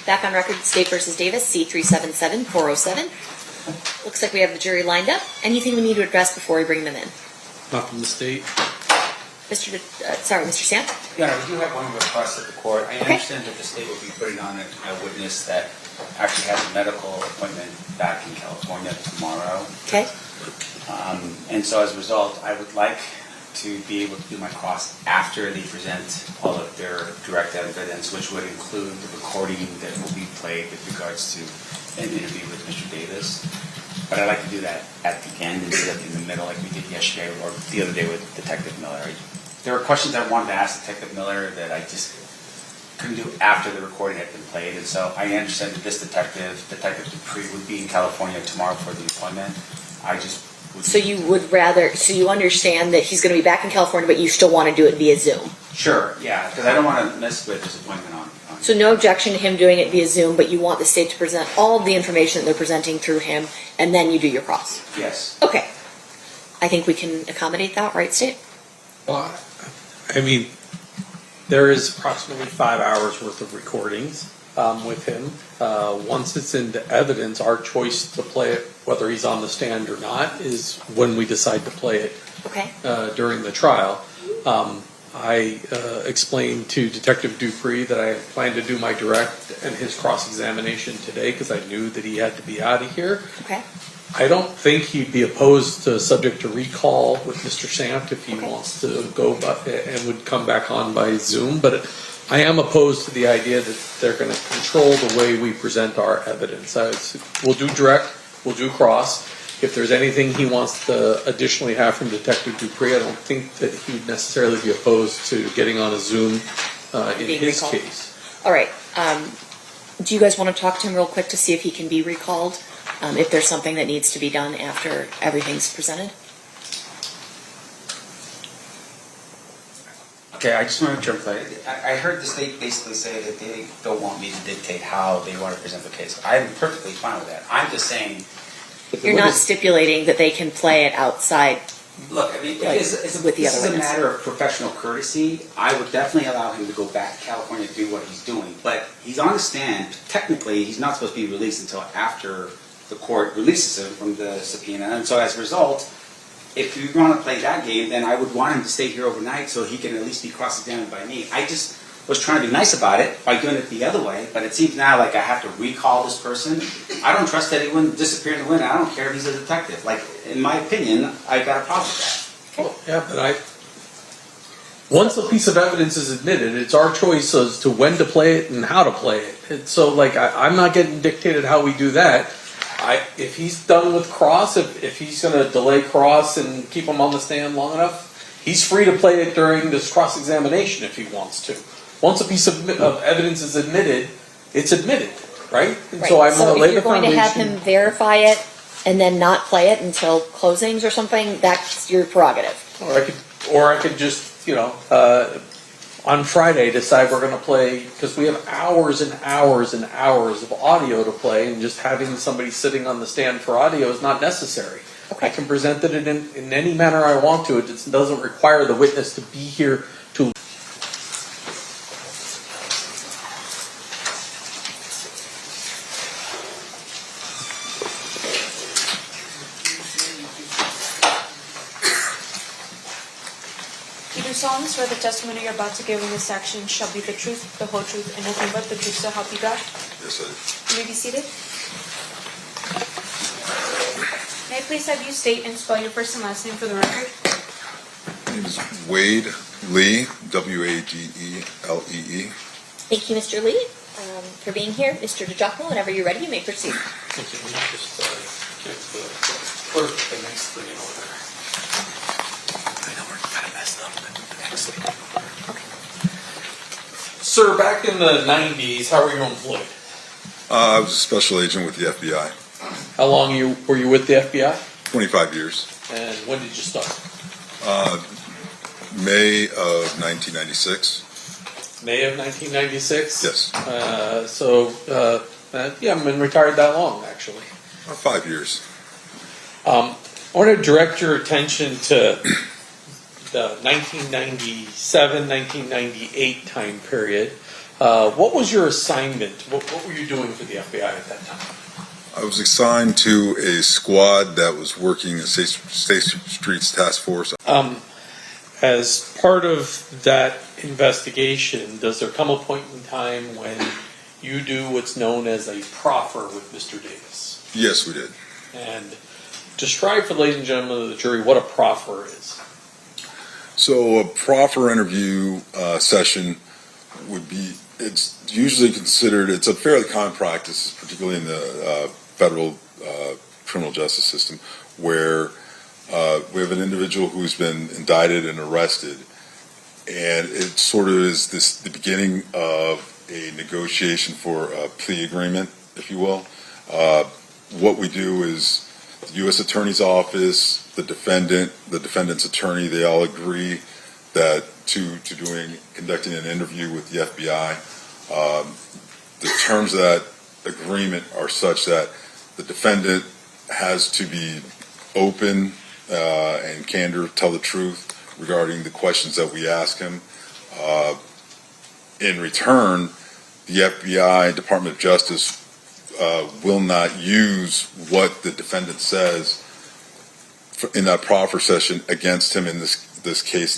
Back on record, State versus Davis, C-377-407. Looks like we have the jury lined up. Anything we need to address before we bring them in? Not from the state. Mr. Sam? Yeah, we do have one request of the court. I understand that the state will be putting on a witness that actually has a medical appointment back in California tomorrow. Okay. And so as a result, I would like to be able to do my cross after they present all of their direct evidence, which would include the recording that will be played with regards to an interview with Mr. Davis. But I'd like to do that at the end instead of in the middle like we did yesterday or the other day with Detective Miller. There were questions I wanted to ask Detective Miller that I just couldn't do after the recording had been played. And so I understand that this Detective Dupree, would be in California tomorrow for the appointment. So you understand that he's going to be back in California, but you still want to do it via Zoom? Sure, yeah, because I don't want to miss with his appointment on. So no objection to him doing it via Zoom, but you want the state to present all of the information that they're presenting through him, and then you do your cross? Yes. Okay. I think we can accommodate that, right, State? Well, I mean, there is approximately 5 hours worth of recordings with him. Once it's into evidence, our choice to play it, whether he's on the stand or not, is when we decide to play it during the trial. I explained to Detective Dupree that I planned to do my direct and his cross-examination today because I knew that he had to be out of here. Okay. I don't think he'd be opposed to subject to recall with Mr. Sant if he wants to go and would come back on by Zoom, but I am opposed to the idea that they're going to control the way we present our evidence. We'll do direct, we'll do cross. If there's anything he wants to additionally have from Detective Dupree, I don't think that he would necessarily be opposed to getting on a Zoom in his case. All right. Do you guys want to talk to him real quick to see if he can be recalled? If there's something that needs to be done after everything's presented? Okay, I just want to jump right. I heard the state basically say that they don't want me to dictate how they want to present the case. I'm perfectly fine with that. I'm just saying... You're not stipulating that they can play it outside. Look, I mean, this is a matter of professional courtesy. I would definitely allow him to go back to California to do what he's doing. But he's on the stand. Technically, he's not supposed to be released until after the court releases him from the subpoena. And so as a result, if you want to play that game, then I would want him to stay here overnight so he can at least be cross-examined by me. I just was trying to be nice about it by doing it the other way, but it seems now like I have to recall this person. I don't trust that he wouldn't disappear in the wind. I don't care if he's a detective. Like, in my opinion, I've got a problem with that. Well, yeah, but once a piece of evidence is admitted, it's our choice as to when to play it and how to play it. So, like, I'm not getting dictated how we do that. If he's done with cross, if he's going to delay cross and keep him on the stand long enough, he's free to play it during this cross-examination if he wants to. Once a piece of evidence is admitted, it's admitted, right? And so I'm going to lay the foundation. So if you're going to have him verify it and then not play it until closings or something, that's your prerogative. Or I could just, on Friday decide we're going to play, because we have hours and hours and hours of audio to play, and just having somebody sitting on the stand for audio is not necessary. Okay. I can present it in any manner I want to. It just doesn't require the witness to be here to... You solemnly swear the testimony you're about to give in this section shall be the truth, the whole truth, and nothing but the truth, so help you God? Yes, I do. You may be seated. May I please have you state and spell your first and last name for the record? My name is Wade Lee, W-A-D-E-L-E-E. Thank you, Mr. Lee, for being here. Mr. DiGiacomo, whenever you're ready, you may proceed. Thank you. Let me just get the clerk the next thing in order. I know we're kind of messed up. Okay. Sir, back in the 90s, how were you employed? I was a special agent with the FBI. How long were you with the FBI? 25 years. And when did you start? May of 1996. May of 1996? Yes. You haven't been retired that long, actually. 5 years. I want to direct your attention to the 1997, 1998 time period. What was your assignment? What were you doing for the FBI at that time? I was assigned to a squad that was working a State Streets Task Force. As part of that investigation, does there come a point in time when you do what's known as a proffer with Mr. Davis? Yes, we did. And describe for the ladies and gentlemen of the jury what a proffer is. So a proffer interview session would be, it's usually considered, it's a fairly common practice, particularly in the federal criminal justice system, where we have an individual who's been indicted and arrested, and it sort of is the beginning of a negotiation for a plea agreement, if you will. What we do is the U.S. Attorney's Office, the defendant's attorney, they all agree that to conducting an interview with the FBI. The terms of that agreement are such that the defendant has to be open and candor, tell the truth regarding the questions that we ask him. In return, the FBI, Department of Justice, will not use what the defendant says in that proffer session against him in this case,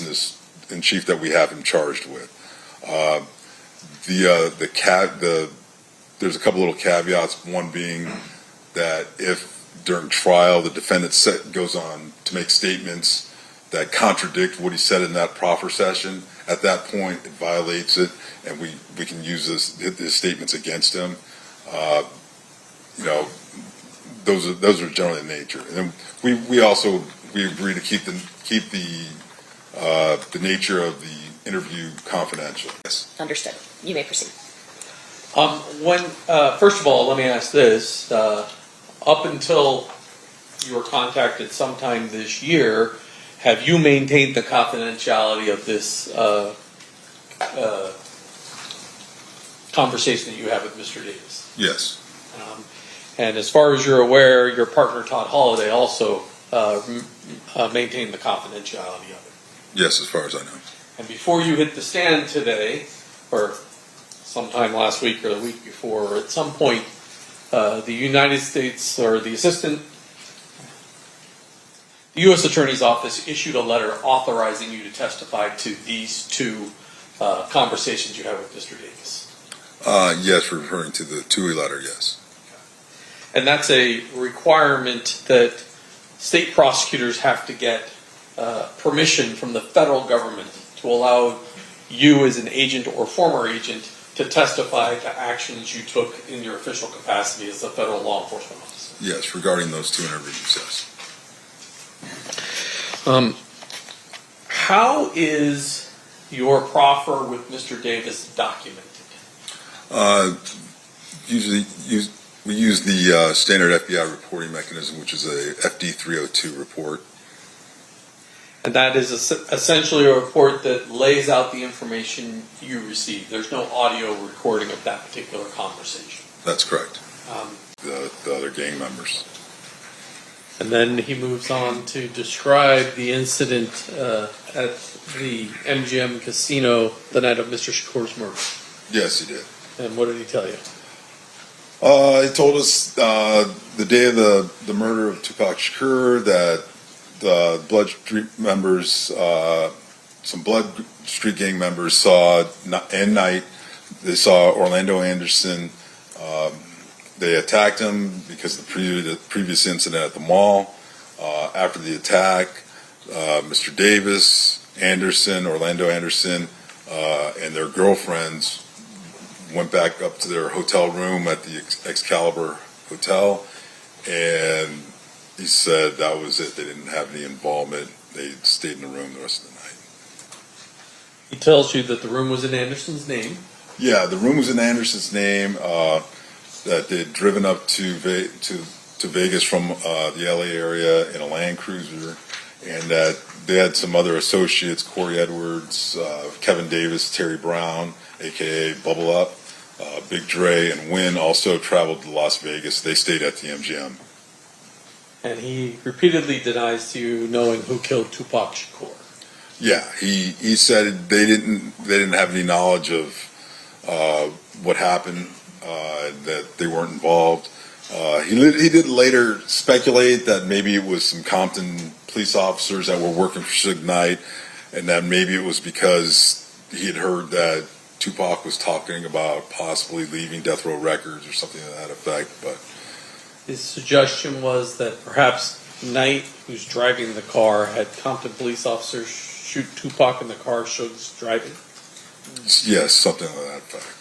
in chief that we have him charged with. There's a couple little caveats. One being that if during trial the defendant goes on to make statements that contradict what he said in that proffer session, at that point it violates it, and we can use his statements against him. Those are generally in nature. And then we agree to keep the nature of the interview confidential. Yes. Understood. You may proceed. First of all, let me ask this. Up until you were contacted sometime this year, have you maintained the confidentiality of this conversation that you have with Mr. Davis? Yes. And as far as you're aware, your partner Todd Holliday also maintained the confidentiality of it? Yes, as far as I know. And before you hit the stand today, or sometime last week or the week before, or at some point, the United States or the U.S. Attorney's Office issued a letter authorizing you to testify to these two conversations you had with Mr. Davis. Yes, referring to the TUI letter, yes. And that's a requirement that state prosecutors have to get permission from the federal government to allow you as an agent or former agent to testify to actions you took in your official capacity as a federal law enforcement officer. Yes, regarding those two interviews, yes. How is your proffer with Mr. Davis documented? Usually we use the standard FBI reporting mechanism, which is a FD 302 report. And that is essentially a report that lays out the information you received. There's no audio recording of that particular conversation. That's correct. The other gang members. And then he moves on to describe the incident at the MGM casino the night of Mr. Shakur's murder. Yes, he did. And what did he tell you? He told us the day of the murder of Tupac Shakur that the Blood Street members, some Blood Street gang members saw at night. They saw Orlando Anderson. They attacked him because of the previous incident at the mall. After the attack, Mr. Davis, Orlando Anderson, and their girlfriends went back up to their hotel room at the Excalibur Hotel, and he said that was it. They didn't have any involvement. They stayed in the room the rest of the night. He tells you that the room was in Anderson's name. Yeah, the room was in Anderson's name. That they'd driven up to Vegas from the LA area in a Land Cruiser, and that they had some other associates, Corey Edwards, Kevin Davis, Terry Brown, aka Bubble Up, Big Dre, and Wynn also traveled to Las Vegas. They stayed at the MGM. And he repeatedly denies to you knowing who killed Tupac Shakur. Yeah, he said they didn't have any knowledge of what happened, that they weren't involved. He did later speculate that maybe it was some Compton police officers that were working for Suge Knight, and that maybe it was because he had heard that Tupac was talking about possibly leaving Death Row Records or something to that effect. But his suggestion was that perhaps Knight, who's driving the car, had Compton police officers shoot Tupac in the car Suge's driving. yes, something to that effect.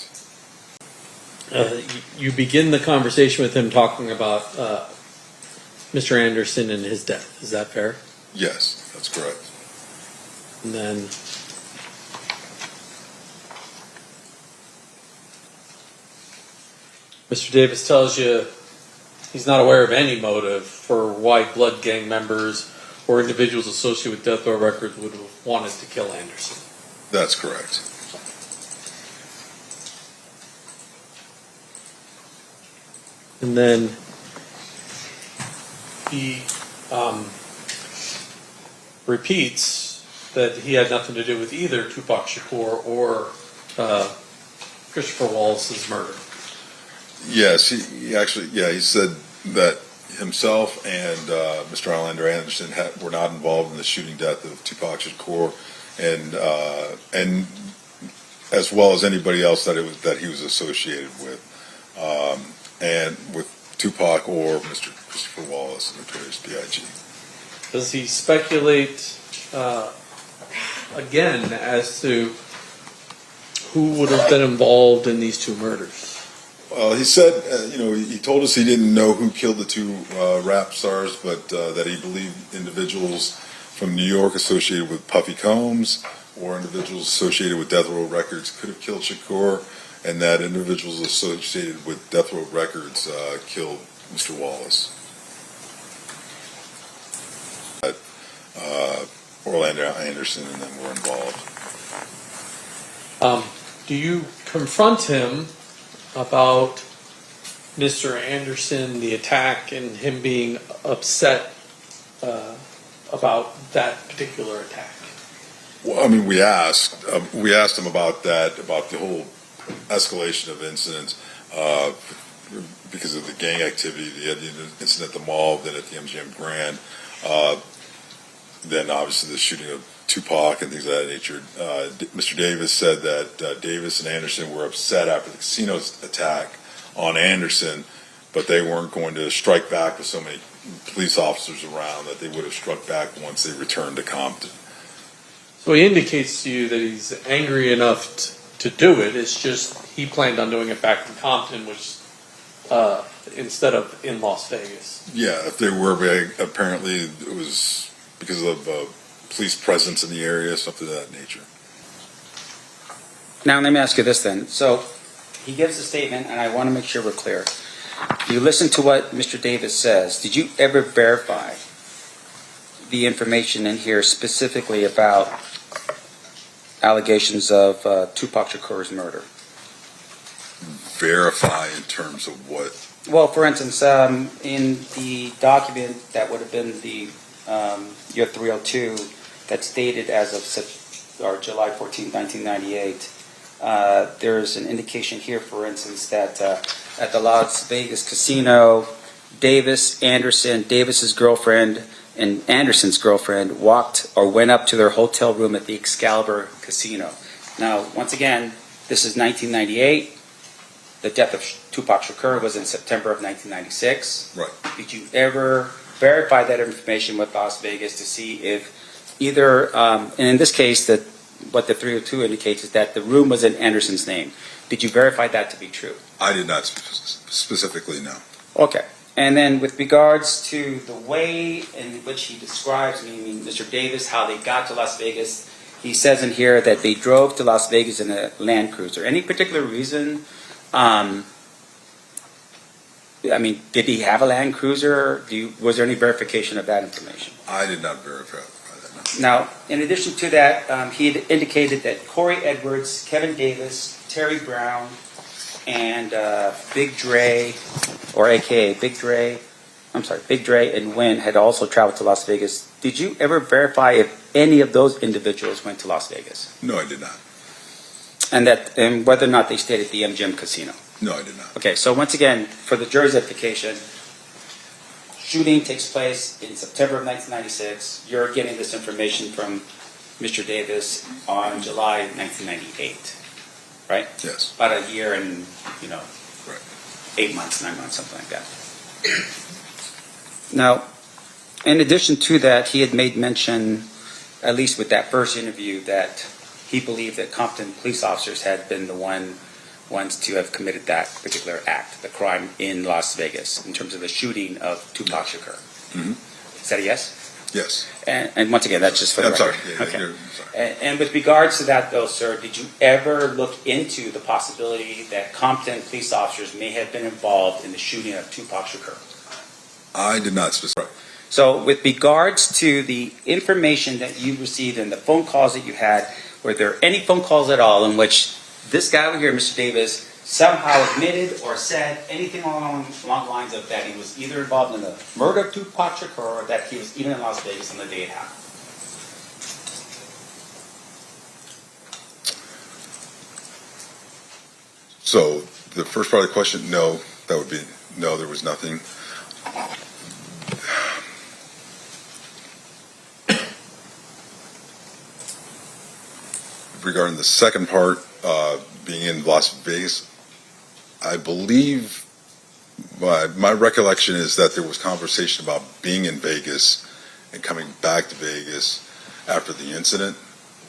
You begin the conversation with him talking about Mr. Anderson and his death. Is that fair? Yes, that's correct. And then Mr. Davis tells you he's not aware of any motive for why Blood Gang members or individuals associated with Death Row Records would have wanted to kill Anderson. That's correct. And then he repeats that he had nothing to do with either Tupac Shakur or Christopher Wallace's murder. Yes, he actually, he said that himself and Mr. Orlando Anderson were not involved in the shooting death of Tupac Shakur, and as well as anybody else that he was associated with, and with Tupac or Mr. Christopher Wallace, Notorious B.I.G. Does he speculate again as to who would have been involved in these two murders? Well, he said, he told us he didn't know who killed the two rap stars, but that he believed individuals from New York associated with Puffy Combs or individuals associated with Death Row Records could have killed Shakur, and that individuals associated with Death Row Records killed Mr. Wallace. Orlando Anderson and them were involved. Do you confront him about Mr. Anderson, the attack, and him being upset about that particular attack? Well, I mean, we asked him about that, about the whole escalation of incidents because of the gang activity, the incident at the mall, then at the MGM Grand, then obviously the shooting of Tupac and things of that nature. Mr. Davis said that Davis and Anderson were upset after the casino attack on Anderson, but they weren't going to strike back with so many police officers around, that they would have struck back once they returned to Compton. So he indicates to you that he's angry enough to do it. It's just he planned on doing it back in Compton, which instead of in Las Vegas. Yeah, if they were, apparently it was because of police presence in the area, something of that nature. Now, let me ask you this then. So, he gives a statement, and I want to make sure we're clear. You listen to what Mr. Davis says. Did you ever verify the information in here specifically about allegations of Tupac Shakur's murder? Verify in terms of what? Well, for instance, in the document that would have been the year 302, that's dated as of July 14, 1998, there's an indication here, for instance, that at the Las Vegas casino, Davis's girlfriend, and Anderson's girlfriend walked or went up to their hotel room at the Excalibur casino. Now, once again, this is 1998. The death of Tupac Shakur was in September of 1996. Right. Did you ever verify that information with Las Vegas to see if either, and in this case, that what the 302 indicates is that the room was in Anderson's name. Did you verify that to be true? I did not specifically know. Okay. And then with regards to the way in which he describes, meaning Mr. Davis, how they got to Las Vegas, he says in here that they drove to Las Vegas in a Land Cruiser. Any particular reason? I mean, did he have a Land Cruiser? Was there any verification of that information? I did not verify that. No. Now, in addition to that, he had indicated that Corey Edwards, Kevin Davis, Terry Brown, and Big Dre, or AKA Big Dre, Big Dre and Wynn had also traveled to Las Vegas. Did you ever verify if any of those individuals went to Las Vegas? No, I did not. And whether or not they stayed at the MGM Casino. No, I did not. Okay, so once again, for the jury's edification, shooting takes place in September of 1996. You're getting this information from Mr. Davis on July 1998, right? Yes. About a year and, Right. 8 months, 9 months, something like that. Now, in addition to that, he had made mention, at least with that first interview, that he believed that Compton police officers had been the ones to have committed that particular act, the crime in Las Vegas, in terms of the shooting of Tupac Shakur. Mhm. Is that a yes? Yes. And once again, that's just for the I'm sorry. record. Yeah, Okay. I'm sorry. And with regards to that, though, sir, did you ever look into the possibility that Compton police officers may have been involved in the shooting of Tupac Shakur? I did not specify. So with regards to the information that you received and the phone calls that you had, were there any phone calls at all in which this guy over here, Mr. Davis, somehow admitted or said anything along the lines of that he was either involved in the murder of Tupac Shakur or that he was even in Las Vegas on the day it happened? So the first part of the question, no, that would be no. There was nothing. Regarding the second part, being in Las Vegas, I believe my recollection is that there was conversation about being in Vegas and coming back to Vegas after the incident,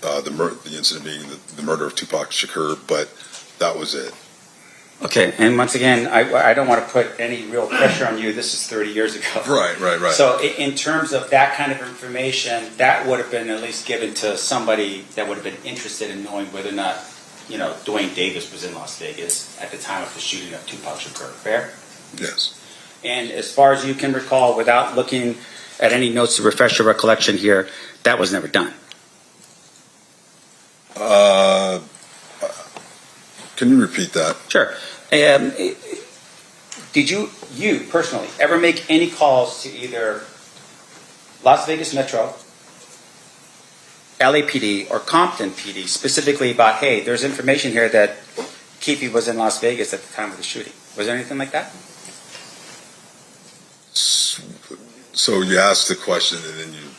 the incident being the murder of Tupac Shakur, but that was it. Okay, and once again, I don't want to put any real pressure on you. This is 30 years ago. Right. So in terms of that kind of information, that would have been at least given to somebody that would have been interested in knowing whether or not, Duane Davis was in Las Vegas at the time of the shooting of Tupac Shakur. Fair? Yes. And as far as you can recall, without looking at any notes to refresh your recollection here, that was never done. Can you repeat that? Sure. Did you personally ever make any calls to either Las Vegas Metro, LAPD, or Compton PD specifically about, hey, there's information here that Keffe was in Las Vegas at the time of the shooting? Was there anything like that? So you asked the question and then you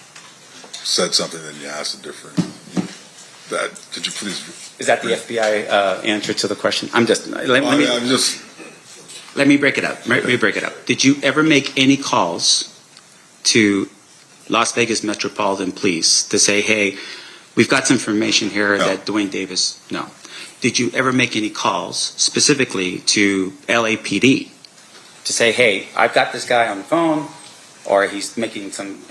said something and you asked a different. Could you please? Is that the FBI answer to the question? Let me break it up. Let me break it up. Did you ever make any calls to Las Vegas Metropolitan Police to say, hey, we've got some information here that Duane Davis, no. Did you ever make any calls specifically to LAPD to say, hey, I've got this guy on the phone, or he's making some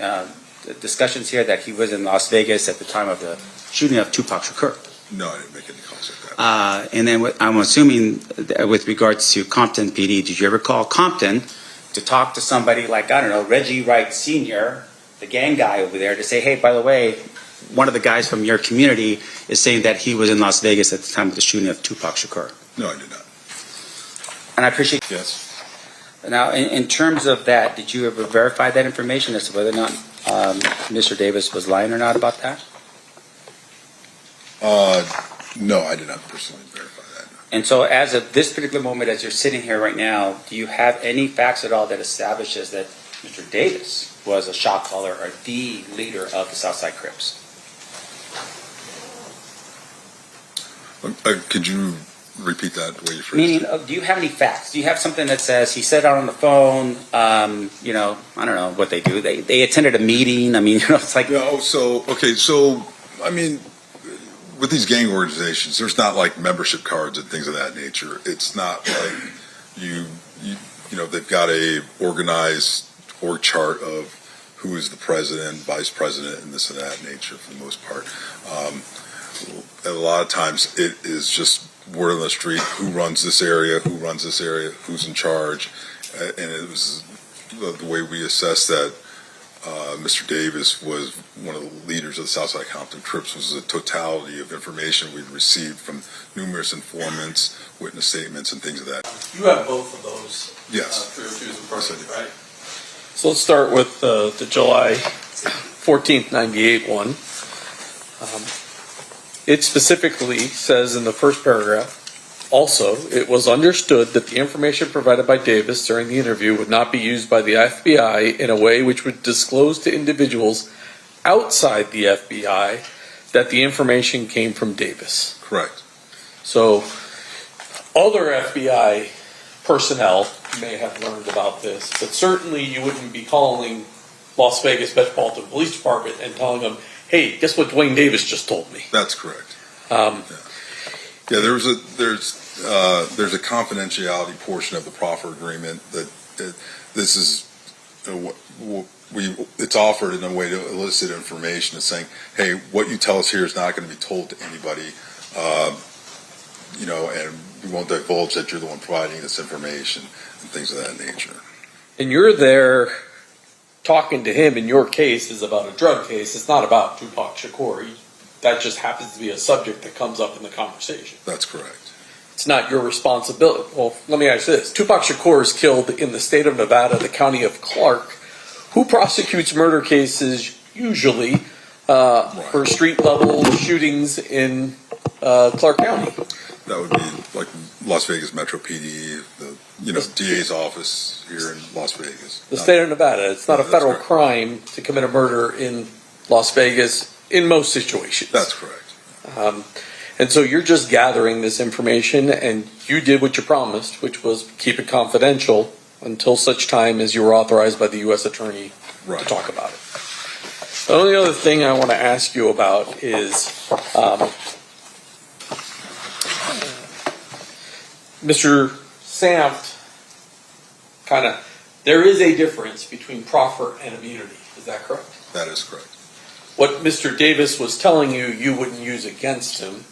discussions here that he was in Las Vegas at the time of the shooting of Tupac Shakur? No, I didn't make any calls like that. And then I'm assuming with regards to Compton PD, did you ever call Compton to talk to somebody like, I don't know, Reggie Wright Sr., the gang guy over there, to say, hey, by the way, one of the guys from your community is saying that he was in Las Vegas at the time of the shooting of Tupac Shakur? No, I did not. And I appreciate. Yes. Now, in terms of that, did you ever verify that information as to whether or not Mr. Davis was lying or not about that? No, I did not personally verify that. And so as of this particular moment, as you're sitting here right now, do you have any facts at all that establishes that Mr. Davis was a shot caller or the leader of the Southside Crips? Could you repeat that the way you phrased Meaning, it? do you have any facts? Do you have something that says he said out on the phone, I don't know what they do. They attended a meeting. I mean, it's like. No, I mean, with these gang organizations, there's not like membership cards and things of that nature. It's not like they've got a organized org chart of who is the president, vice president, and this and that nature for the most part. A lot of times it is just word on the street, who runs this area, who's in charge. And it was the way we assessed that Mr. Davis was one of the leaders of the Southside Compton Crips was the totality of information we'd received from numerous informants, witness statements, and things of that. You have both of those. Yes. 302s in front of you, right? So let's start with the July 14th, 98 one. it specifically says in the first paragraph, also, it was understood that the information provided by Davis during the interview would not be used by the FBI in a way which would disclose to individuals outside the FBI that the information came from Davis. Correct. So, other FBI personnel may have learned about this, but certainly you wouldn't be calling Las Vegas Metropolitan Police Department and telling them, hey, guess what Duane Davis just told me? That's correct. Yeah, there's a confidentiality portion of the proffer agreement that this is it's offered in a way to elicit information, is saying, hey, what you tell us here is not going to be told to anybody, and we won't divulge that you're the one providing this information and things of that nature. And you're there talking to him, in your case is about a drug case. It's not about Tupac Shakur. That just happens to be a subject that comes up in the conversation. That's correct. It's not your responsibility. Well, let me ask you this. Tupac Shakur is killed in the state of Nevada, the county of Clark. Who prosecutes murder cases usually for street-level shootings in Clark County? That would be like Las Vegas Metro PD, the DA's office here in Las Vegas. The state of Nevada. It's not a federal crime to commit a murder in Las Vegas in most situations. That's correct. And so you're just gathering this information, and you did what you promised, which was keep it confidential until such time as you were authorized by the U.S. Attorney to talk about it. The only other thing I want to ask you about is Mr. Samft, there is a difference between proffer and immunity. Is that correct? That is correct. What Mr. Davis was telling you, you wouldn't use against him,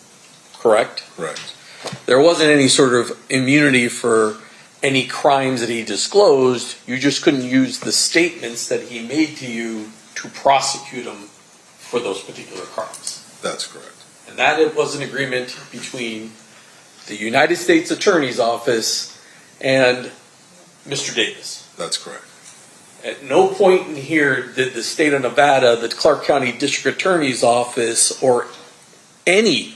correct? Correct. There wasn't any sort of immunity for any crimes that he disclosed. You just couldn't use the statements that he made to you to prosecute him for those particular crimes. That's correct. And that it was an agreement between the United States Attorney's Office and Mr. Davis. That's correct. At no point in here did the state of Nevada, the Clark County District Attorney's Office, or any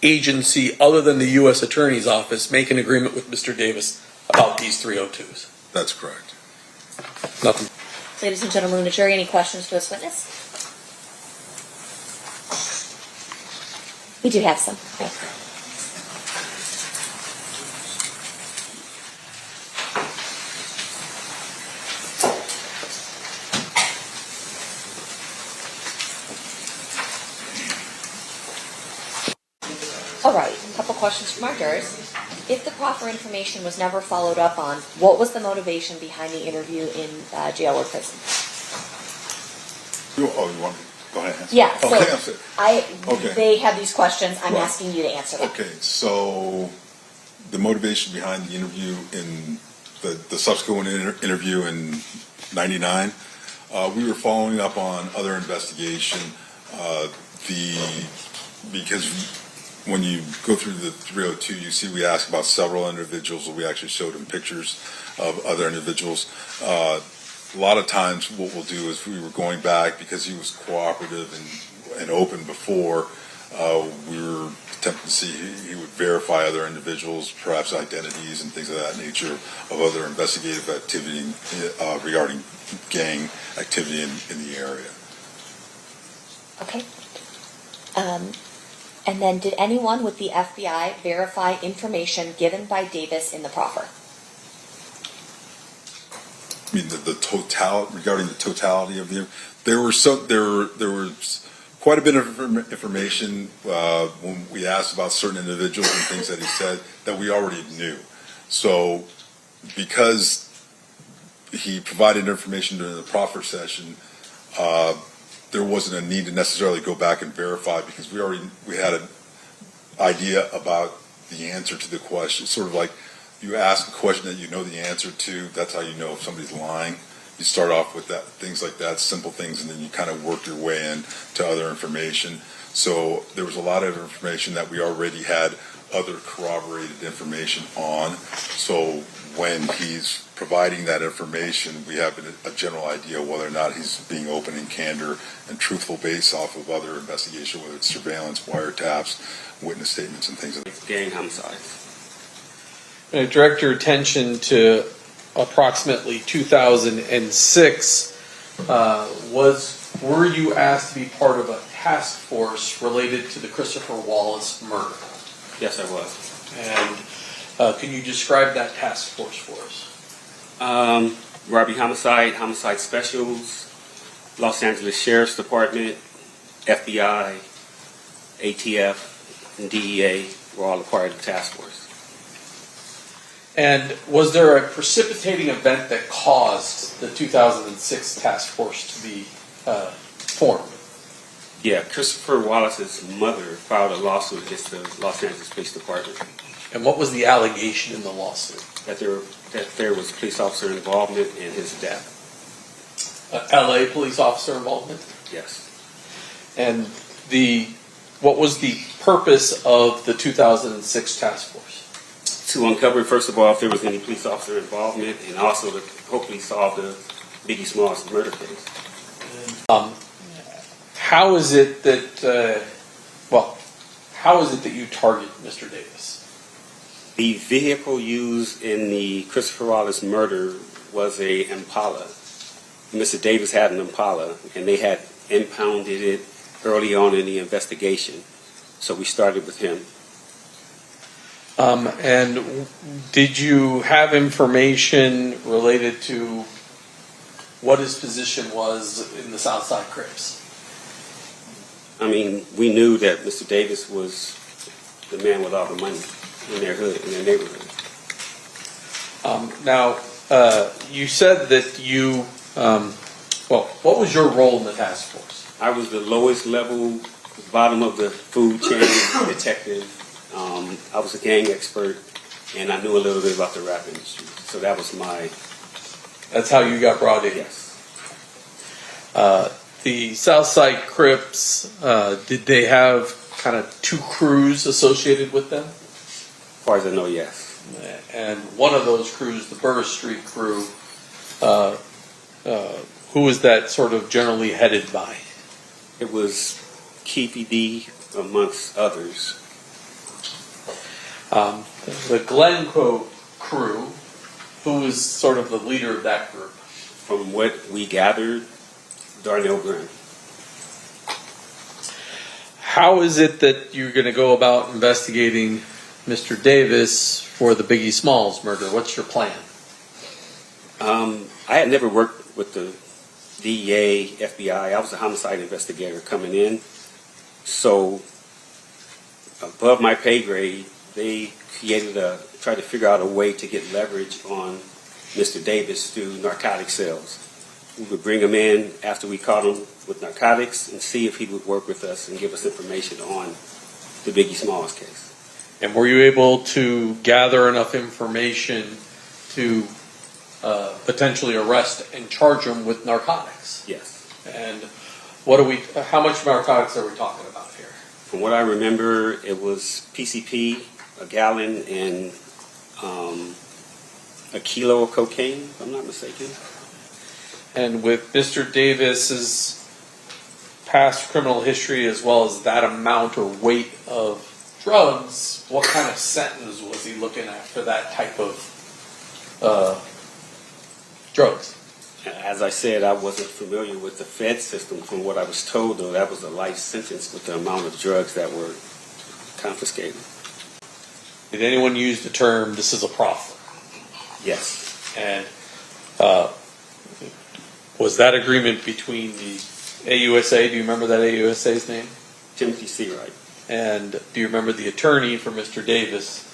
agency other than the U.S. Attorney's Office make an agreement with Mr. Davis about these 302s. That's correct. Nothing. Ladies and gentlemen of the jury, any questions for this witness? We do have some. All right, a couple questions from our jurors. If the proffer information was never followed up on, what was the motivation behind the interview in jail or prison? You want to go ahead? Yeah, Okay. They have these questions. I'm Right. asking you to answer them. Okay, so the motivation behind the interview in the subsequent interview in '99, we were following up on other investigation. Because when you go through the 302, you see we asked about several individuals. We actually showed him pictures of other individuals. A lot of times what we'll do is we were going back because he was cooperative and open before. We were attempting to see he would verify other individuals, perhaps identities and things of that nature, of other investigative activity regarding gang activity in the area. Okay. And then did anyone with the FBI verify information given by Davis in the proffer? I mean, the totality, regarding the totality of there was quite a bit of information when we asked about certain individuals and things that he said that we already knew. So because he provided information during the proffer session, there wasn't a need to necessarily go back and verify because we had an idea about the answer to the question. Sort of like you ask a question that you know the answer to, that's how you know if somebody's lying. You start off with that, things like that, simple things, and then you kind of work your way in to other information. So there was a lot of information that we already had other corroborated information on. So when he's providing that information, we have a general idea whether or not he's being open and candor and truthful based off of other investigation, whether it's surveillance, wiretaps, witness statements, and things like that. Gang homicides. I direct your attention to approximately 2006. Were you asked to be part of a task force related to the Christopher Wallace murder? Yes, I was. And can you describe that task force for us? Robbery homicide, homicide specials, Los Angeles Sheriff's Department, FBI, ATF, and DEA were all a part of the task force. And was there a precipitating event that caused the 2006 task force to be formed? Yeah, Christopher Wallace's mother filed a lawsuit against the Los Angeles Police Department. And what was the allegation in the lawsuit? That there was police officer involvement in his death. LA police officer involvement? Yes. And what was the purpose of the 2006 task force? To uncover, first of all, if there was any police officer involvement, and also to hopefully solve the Biggie Smalls murder case. How is it that you target Mr. Davis? The vehicle used in the Christopher Wallace murder was a Impala. Mr. Davis had an Impala, and they had impounded it early on in the investigation. So we started with him. And did you have information related to what his position was in the Southside Crips? I mean, we knew that Mr. Davis was the man with all the money in their hood, in their neighborhood. Now, you said that what was your role in the task force? I was the lowest level, bottom of the food chain detective. I was a gang expert, and I knew a little bit about the rap industry. So that was That's how you got brought in? Yes. The Southside Crips, did they have kind of two crews associated with them? As far as I know, yes. And one of those crews, the Burr Street crew, who was that sort of generally headed by? It was Keffe D, amongst others. The Glencoe crew, who was sort of the leader of that group? From what we gathered, Darnell Graham. How is it that you're going to go about investigating Mr. Davis for the Biggie Smalls murder? What's your plan? I had never worked with the DEA, FBI. I was a homicide investigator coming in. So above my pay grade, they tried to figure out a way to get leverage on Mr. Davis through narcotic sales. We would bring him in after we caught him with narcotics and see if he would work with us and give us information on the Biggie Smalls case. And were you able to gather enough information to potentially arrest and charge him with narcotics? Yes. And how much narcotics are we talking about here? From what I remember, it was PCP, a gallon, and a kilo of cocaine, if I'm not mistaken. And with Mr. Davis's past criminal history as well as that amount or weight of drugs, what kind of sentence was he looking at for that type of drugs? As I said, I wasn't familiar with the Fed system. From what I was told, though, that was a life sentence with the amount of drugs that were confiscated. Did anyone use the term, this is a proffer? Yes. And was that agreement between the AUSA, do you remember that AUSA's name? Timothy Seawright. And do you remember the attorney for Mr. Davis,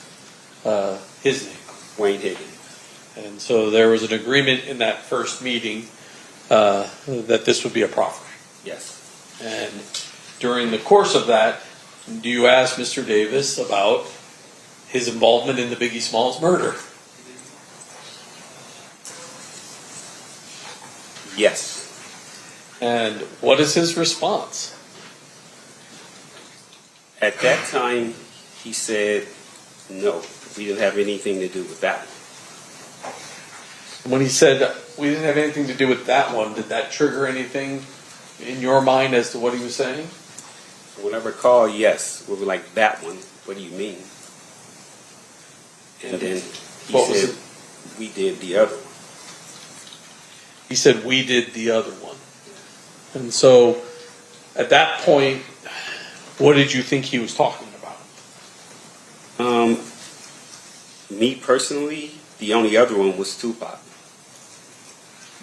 his name? Wayne Higgins. And so there was an agreement in that first meeting that this would be a proffer. Yes. And during the course of that, do you ask Mr. Davis about his involvement in the Biggie Smalls murder? Yes. And what is his response? At that time, he said, no, we didn't have anything to do with that. When he said we didn't have anything to do with that one, did that trigger anything in your mind as to what he was saying? When I recall, yes, we were like, that one, what do you mean? And then he What was said, it? we did the other one. He said we did the other one. And so at that point, what did you think he was talking about? Me personally, the only other one was Tupac.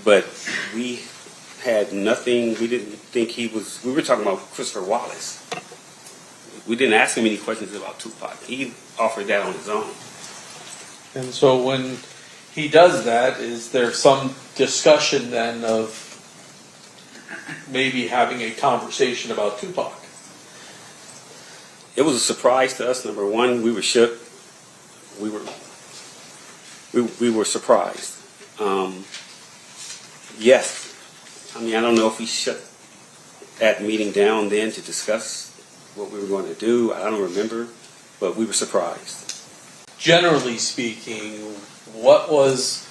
But we had nothing, we didn't think he was, we were talking about Christopher Wallace. We didn't ask him any questions about Tupac. He offered that on his own. And so when he does that, is there some discussion then of maybe having a conversation about Tupac? It was a surprise to us. Number one, we were shook. We were surprised. Yes. I mean, I don't know if we shut that meeting down then to discuss what we were going to do. I don't remember, but we were surprised. Generally speaking, what was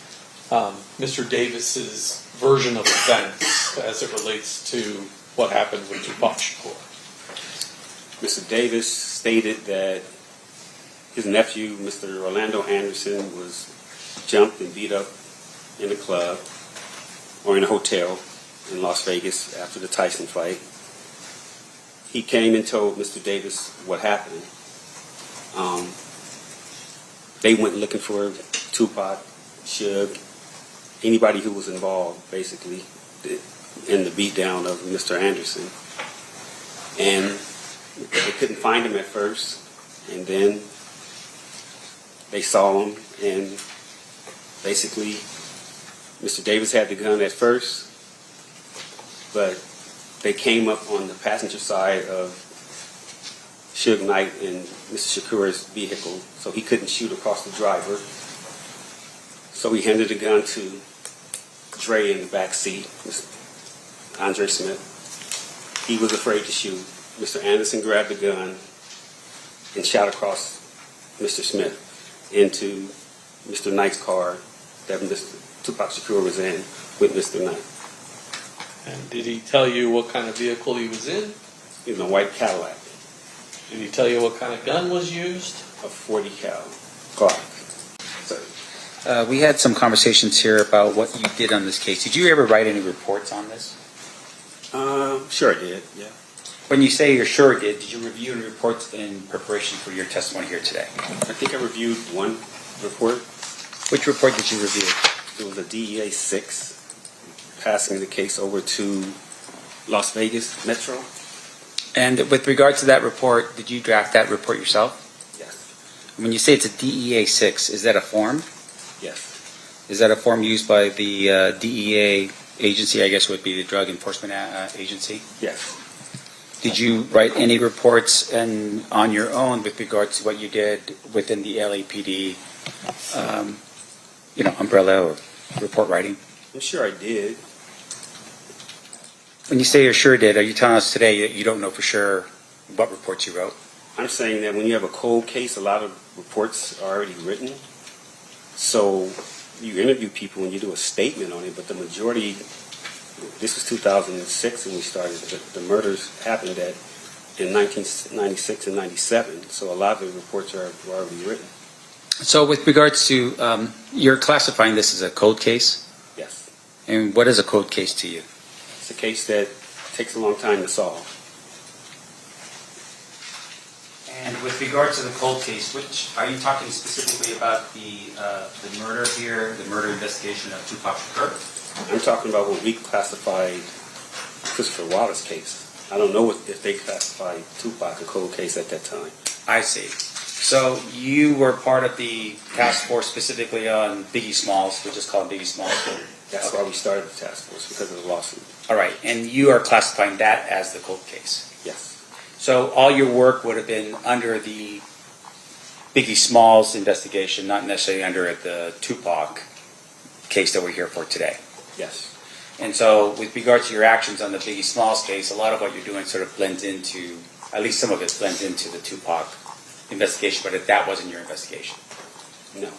Mr. Davis's version of events as it relates to what happened with Tupac Shakur? Mr. Davis stated that his nephew, Mr. Orlando Anderson, was jumped and beat up in a club or in a hotel in Las Vegas after the Tyson fight. He came and told Mr. Davis what happened. They went looking for Tupac, Suge, anybody who was involved, basically, in the beatdown of Mr. Anderson. And they couldn't find him at first, and then they saw him, and basically Mr. Davis had the gun at first, but they came up on the passenger side of Suge Knight and Mr. Shakur's vehicle, so he couldn't shoot across the driver. So he handed the gun to Dre in the back seat, Andre Smith. He was afraid to shoot. Mr. Anderson grabbed the gun and shot across Mr. Smith into Mr. Knight's car that Mr. Tupac Shakur was in with Mr. Knight. And did he tell you what kind of vehicle he was in? He was in a white Cadillac, Did he tell you what kind of gun was used? a .40 cal Glock. We had some conversations here about what you did on this case. Did you ever write any reports on this? Sure I did, yeah. When you say you're sure did you review any reports in preparation for your testimony here today? I think I reviewed one report. Which report did you review? It was a DEA 6 passing the case over to Las Vegas Metro. And with regard to that report, did you draft that report yourself? Yes. When you say it's a DEA 6, is that a form? Yes. Is that a form used by the DEA agency, I guess would be the Drug Enforcement Agency? Yes. Did you write any reports on your own with regard to what you did within the LAPD, umbrella or report writing? I'm sure I did. When you say you sure did, are you telling us today that you don't know for sure what reports you wrote? I'm saying that when you have a cold case, a lot of reports are already written. So you interview people and you do a statement on it, but the majority, this was 2006 when we started. The murders happened in 1996 and 97. So a lot of the reports were already written. So with regards to, you're classifying this as a cold case? Yes. And what is a cold case to you? It's a case that takes a long time to solve. And with regard to the cold case, which are you talking specifically about the murder here, the murder investigation of Tupac Shakur? I'm talking about what we classified Christopher Wallace's case. I don't know if they classified Tupac a cold case at that time. I see. So you were part of the task force specifically on Biggie Smalls, we just call it Biggie Smalls. That's why we started the task force, because of the lawsuit. All right, and you are classifying that as the cold case. Yes. So all your work would have been under the Biggie Smalls investigation, not necessarily under the Tupac case that we're here for today. Yes. And so with regard to your actions on the Biggie Smalls case, a lot of what you're doing sort of blends into, at least some of it blends into the Tupac investigation, but that wasn't your investigation. No.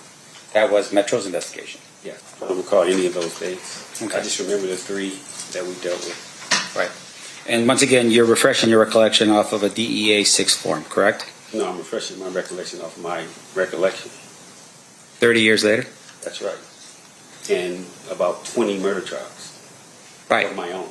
That was Metro's investigation. Yeah, I don't recall any of those dates. Okay. I just remember the 3 that we dealt with. Right. And once again, you're refreshing your recollection off of a DEA 6 form, correct? No, I'm refreshing my recollection off my recollection. 30 years later? That's right. And about 20 murder trials Right. of my own.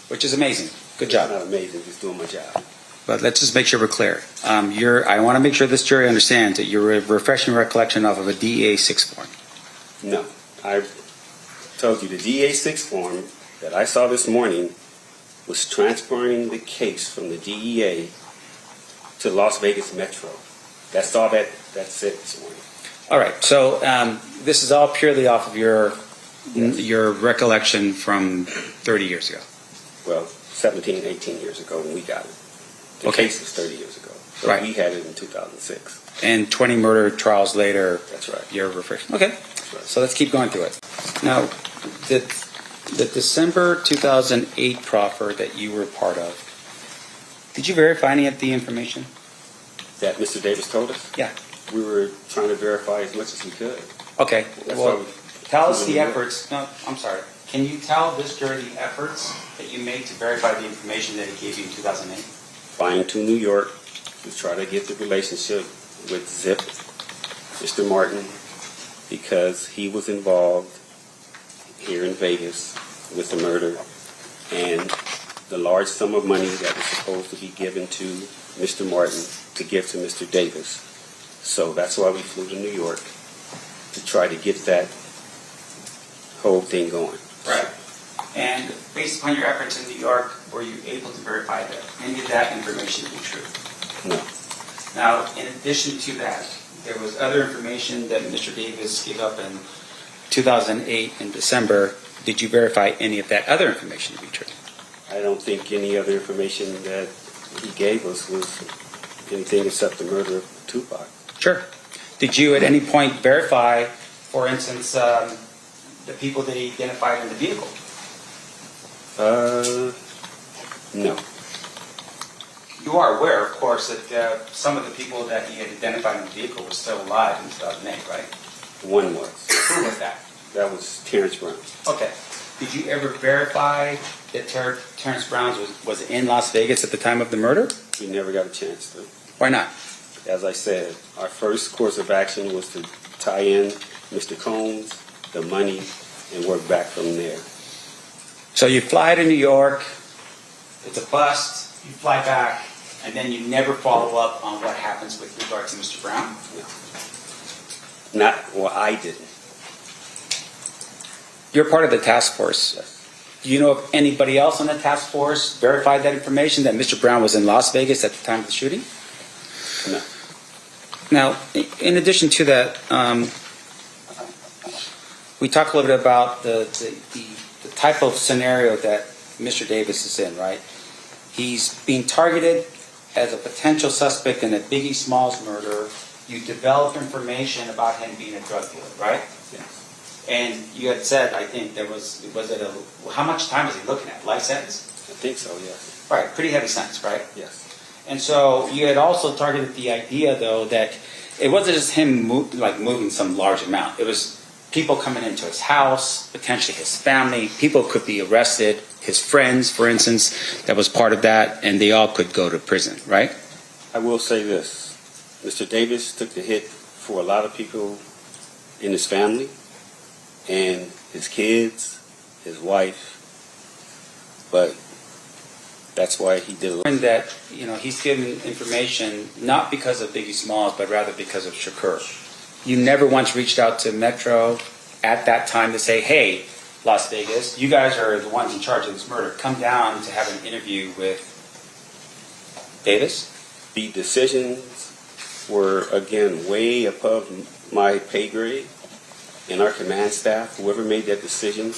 Which is amazing. Good It's job. not amazing, just doing my job. But let's just make sure we're clear. I want to make sure this jury understands that you're refreshing recollection off of a DEA 6 form. No, I told you the DA 6 form that I saw this morning was transferring the case from the DEA to Las Vegas Metro. That's all that said this morning. All right. So this is all purely off of your recollection from 30 years ago. Well, 17, 18 years ago when we got it. The Okay. case was 30 years ago. So Right. we had it in 2006. And 20 murder trials later, That's right. you're refreshing. Okay. That's right. So let's keep going through it. Now, the December 2008 proffer that you were part of, did you verify any of the information? That Mr. Davis told us? Yeah. We were trying to verify as much as we could. Okay. That's Well, why tell us we the did it. efforts. No, I'm sorry. Can you tell this jury the efforts that you made to verify the information that he gave you in 2008? Flying to New York to try to get the relationship with Zip, Mr. Martin, because he was involved here in Vegas with the murder and the large sum of money that was supposed to be given to Mr. Martin to give to Mr. Davis. So that's why we flew to New York to try to get that whole thing going. Right. And based upon your efforts in New York, were you able to verify that any of that information to be true? No. Now, in addition to that, there was other information that Mr. Davis gave up in 2008 in December. Did you verify any of that other information to be true? I don't think any other information that he gave us was anything except the murder of Tupac. Sure. Did you at any point verify, for instance, the people that he identified in the vehicle? No. You are aware, of course, that some of the people that he had identified in the vehicle were still alive in 2008, right? One was. Who was that? That was Terrence Brown. Okay. Did you ever verify that Terrence Brown was in Las Vegas at the time of the murder? We never got a chance to. Why not? As I said, our first course of action was to tie in Mr. Combs, the money, and work back from there. So you fly to New York, it's a bust, you fly back, and then you never follow up on what happens with regard to Mr. Brown? I didn't. You're part of the task force. Yes. Do you know if anybody else on the task force verified that information, that Mr. Brown was in Las Vegas at the time of the shooting? No. Now, in addition to that, we talked a little bit about the type of scenario that Mr. Davis is in, right? He's being targeted as a potential suspect in a Biggie Smalls murder. You develop information about him being a drug dealer, right? Yes. And you had said, I think, how much time was he looking at? Life sentence? I think so, yes. Right, pretty heavy sentence, right? Yes. And so you had also targeted the idea, though, that it wasn't just him moving some large amount. It was people coming into his house, potentially his family. People could be arrested, his friends, for instance, that was part of that, and they all could go to prison, right? I will say this. Mr. Davis took the hit for a lot of people in his family and his kids, his wife, but that's why he did it. And that, he's given information not because of Biggie Smalls, but rather because of Shakur. You never once reached out to Metro at that time to say, hey, Las Vegas, you guys are the ones in charge of this murder. Come down to have an interview with Davis? The decisions were, again, way above my pay grade. And our command staff, whoever made that decision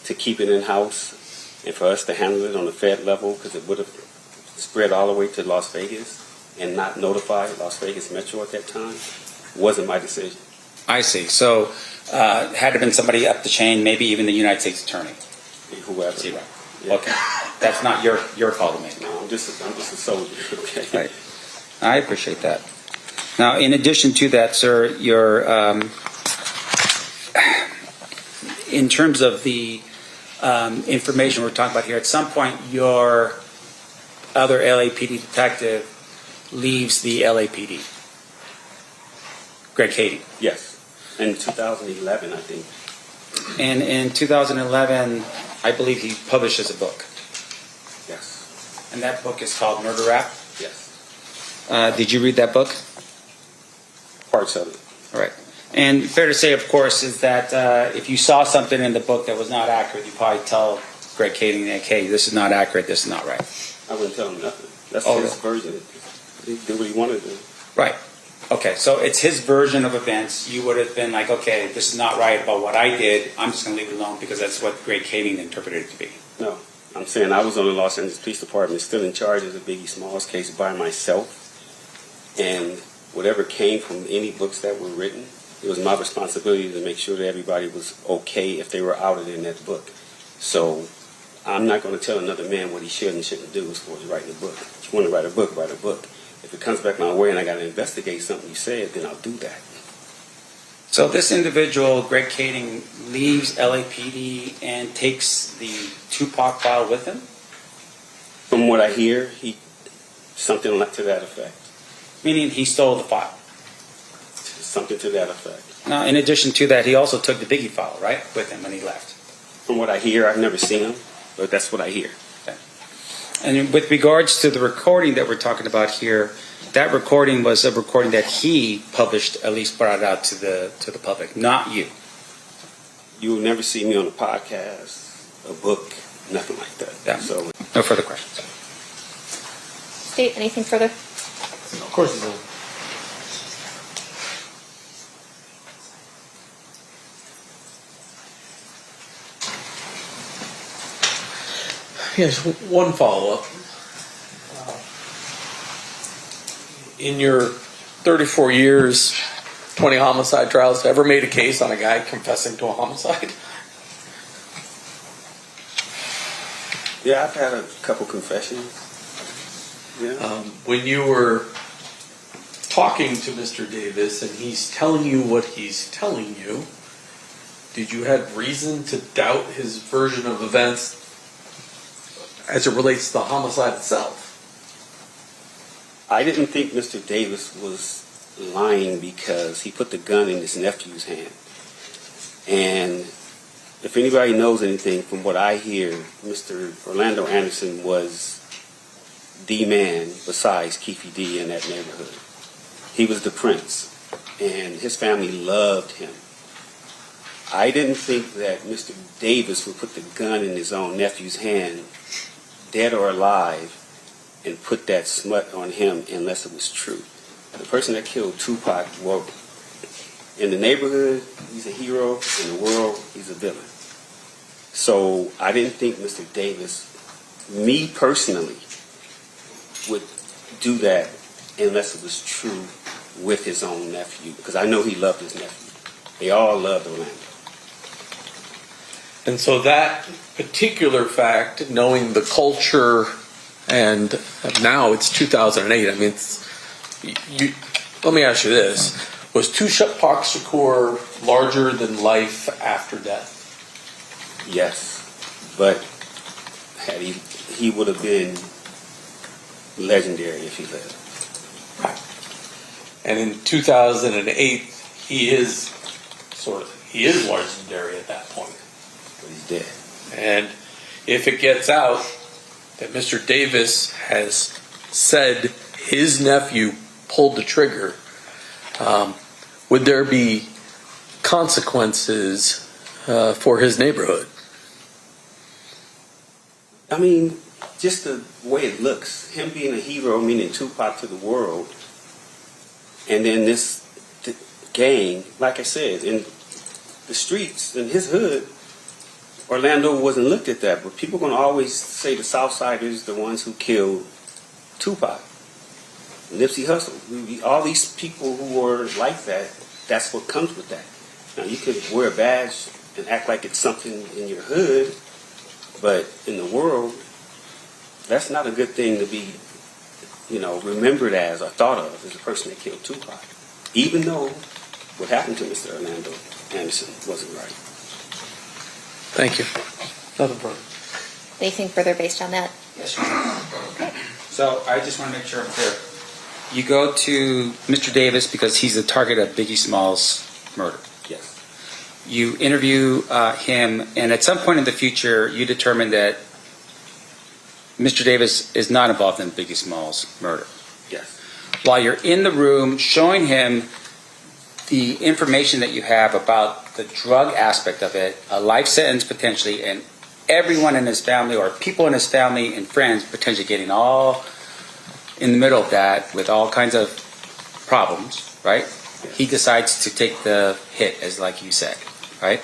to keep it in-house and for us to handle it on the Fed level, because it would have spread all the way to Las Vegas and not notify Las Vegas Metro at that time, wasn't my decision. I see. So had it been somebody up the chain, maybe even the United States Attorney? Whoever. See, right. Yeah. Okay. That's not your call to make. No, I'm just a soldier. Okay. Right. I appreciate that. Now, in addition to that, sir, in terms of the information we're talking about here, at some point your other LAPD detective leaves the LAPD. Greg Keith. Yes, in 2011, I think. And in 2011, I believe he publishes a book. Yes. And that book is called Murder Rap. Yes. Did you read that book? Parts of it. All right. And fair to say, of course, is that if you saw something in the book that was not accurate, you probably tell Greg Keith, hey, this is not accurate, this is not right. I wouldn't tell him nothing. That's Oh, his version. He did what he wanted to do. Right. Okay, so it's his version of events. You would have been like, okay, this is not right about what I did. I'm just going to leave it alone because that's what Greg Keith interpreted it to be. No. I'm saying I was on the Los Angeles Police Department, still in charge of the Biggie Smalls case by myself. And whatever came from any books that were written, it was my responsibility to make sure that everybody was okay if they were outed in that book. So I'm not going to tell another man what he should and shouldn't do as far as writing a book. If you want to write a book, write a book. If it comes back my way and I got to investigate something you said, then I'll do that. So this individual, Greg Keith, leaves LAPD and takes the Tupac file with him? From what I hear, something to that effect. Meaning he stole the file. Something to that effect. Now, in addition to that, he also took the Biggie file, right, with him when he left. From what I hear, I've never seen him, but that's what I hear. Okay. And with regards to the recording that we're talking about here, that recording was a recording that he published, at least brought out to the public, not you. You will never see me on a podcast, a book, nothing like that. Yeah. So, No further questions. State, anything further? Of course he does. Yes, one follow-up. In your 34 years, 20 homicide trials, ever made a case on a guy confessing to a homicide? yeah, I've had a couple confessions. Yeah. When you were talking to Mr. Davis and he's telling you what he's telling you, did you have reason to doubt his version of events as it relates to the homicide itself? I didn't think Mr. Davis was lying because he put the gun in his nephew's hand. And if anybody knows anything from what I hear, Mr. Orlando Anderson was the man besides Keffe D in that neighborhood. He was the prince, and his family loved him. I didn't think that Mr. Davis would put the gun in his own nephew's hand, dead or alive, and put that smut on him unless it was true. The person that killed Tupac, well, in the neighborhood, he's a hero. In the world, he's a villain. So I didn't think Mr. Davis, me personally, would do that unless it was true with his own nephew, because I know he loved his nephew. They all loved Orlando. And so that particular fact, knowing the culture, and now it's 2008, I mean, let me ask you this. Was Tupac Shakur larger than life after death? Yes, but he would have been legendary if he lived. And in 2008, he is legendary at that point. But he's dead. And if it gets out that Mr. Davis has said his nephew pulled the trigger, would there be consequences for his neighborhood? I mean, just the way it looks, him being a hero, meaning Tupac to the world, and then this gang, like I said, in the streets, in his hood, Orlando wasn't looked at that, but people are going to always say the Southsiders, the ones who killed Tupac, Nipsey Hussle, all these people who were like that. That's what comes with that. Now you could wear a badge and act like it's something in your hood, but in the world, that's not a good thing to be, remembered as or thought of as the person that killed Tupac, even though what happened to Mr. Orlando Anderson wasn't right. Thank you. Nothing further. Anything further based on that? Yes, Your Honor. So I just want to make sure I'm clear. You go to Mr. Davis because he's the target of Biggie Smalls' murder. Yes. You interview him, and at some point in the future, you determine that Mr. Davis is not involved in Biggie Smalls' murder. Yes. While you're in the room showing him the information that you have about the drug aspect of it, a life sentence potentially, and everyone in his family or people in his family and friends potentially getting all in the middle of that with all kinds of problems, right? He decides to take the hit, as like you said, right?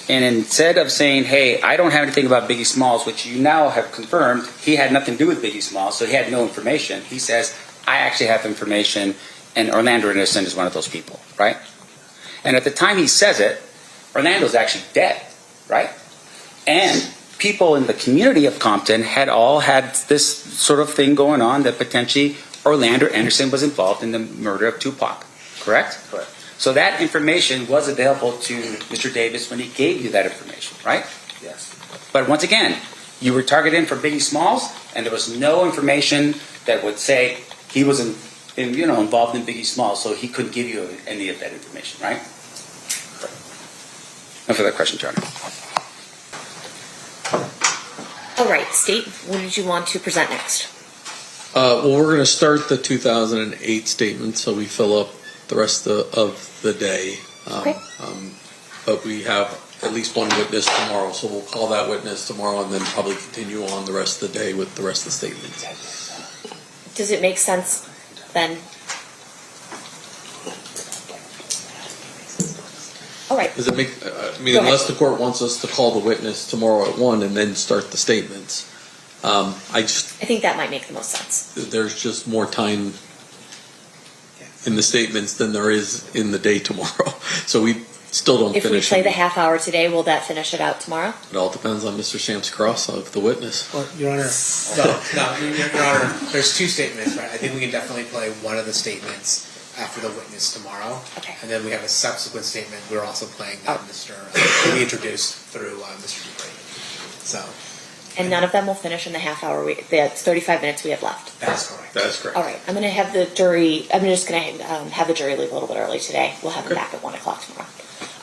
And instead of saying, hey, I don't have anything about Biggie Smalls, which you now have confirmed, he had nothing to do with Biggie Smalls, so he had no information. He says, I actually have information, and Orlando Anderson is one of those people, right? And at the time he says it, Orlando's actually dead, right? And people in the community of Compton had all had this sort of thing going on that potentially Orlando Anderson was involved in the murder of Tupac, correct? Correct. So that information was available to Mr. Davis when he gave you that information, right? Yes. But once again, you were targeted for Biggie Smalls, and there was no information that would say he was involved in Biggie Smalls, so he couldn't give you any of that information, right? No further questions, Your Honor. All right, State, what did you want to present next? Well, we're going to start the 2008 statement, so we fill up the rest of the day. Okay. But we have at least one witness tomorrow, so we'll call that witness tomorrow and then probably continue on the rest of the day with the rest of the statements. Does it make sense then? All right. Does it make, Go unless ahead. the court wants us to call the witness tomorrow at 1 and then start the statements. I think that might make the most sense. there's just more time in the statements than there is in the day tomorrow. So we still don't If we finish play it. the half hour today, will that finish it out tomorrow? It all depends on Mr. Sam's cross of the witness. Well, Your Honor, Your Honor, there's two statements, right? I think we can definitely play one of the statements after the witness tomorrow. Okay. And then we have a subsequent statement. We're also playing that we introduced through Mr. Dupree. So. And none of them will finish in the half hour. The 35 minutes we have left. That's correct. That is correct. All right. I'm going to have the jury. I'm just going to have the jury leave a little bit early today. We'll have them back at 1 o'clock tomorrow.